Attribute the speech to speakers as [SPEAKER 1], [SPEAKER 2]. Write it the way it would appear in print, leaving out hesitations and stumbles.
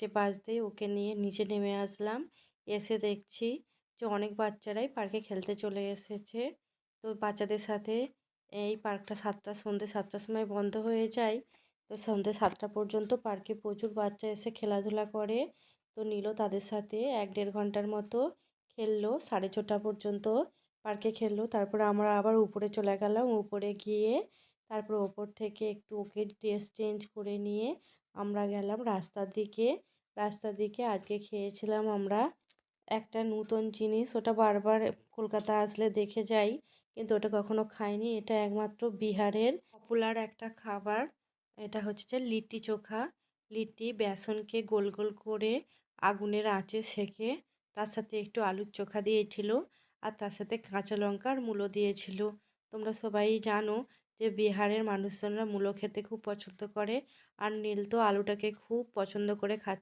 [SPEAKER 1] 4টে বাজতেই ওকে নিয়ে নিচে নেমে আসলাম। এসে দেখছি যে অনেক বাচ্চারাই পার্কে খেলতে চলে এসেছে। তো বাচ্চাদের সাথে এই পার্কটা সন্ধ্যে 7টার সময় বন্ধ হয়ে যায়। তো সন্ধ্যে 7টা পর্যন্ত পার্কে প্রচুর বাচ্চা এসে খেলাধুলা করে। তো নিল তাদের সাথে 1-1.5 ঘন্টার মতো খেললো। 6:30 পর্যন্ত পার্কে খেললো। তারপরে আমরা আবার উপরে চলে গেলাম। উপরে গিয়ে তারপর ওপর থেকে একটু ওকে ড্রেস চেঞ্জ করে নিয়ে আমরা গেলাম রাস্তার দিকে। রাস্তার দিকে আজকে খেয়েছিলাম আমরা একটা নতুন জিনিস। ওটা বারবার কলকাতা আসলে দেখে যাই, কিন্তু ওটা কখনো খাইনি। এটা একমাত্র বিহারের পপুলার একটা খাবার। এটা হচ্ছে যে লিট্টি চোখা। লিট্টি বেসনকে গোল গোল করে আগুনের আঁচে সেঁকে তার সাথে একটু আলুর চোখা দিয়েছিল, আর তার সাথে কাঁচা লঙ্কা আর মূলো দিয়েছিল। তোমরা সবাই জানো যে বিহারের মানুষজনরা মূলো খেতে খুব পছন্দ করে, আর নীল তো আলুটাকে খুব পছন্দ করে খাচ্ছে।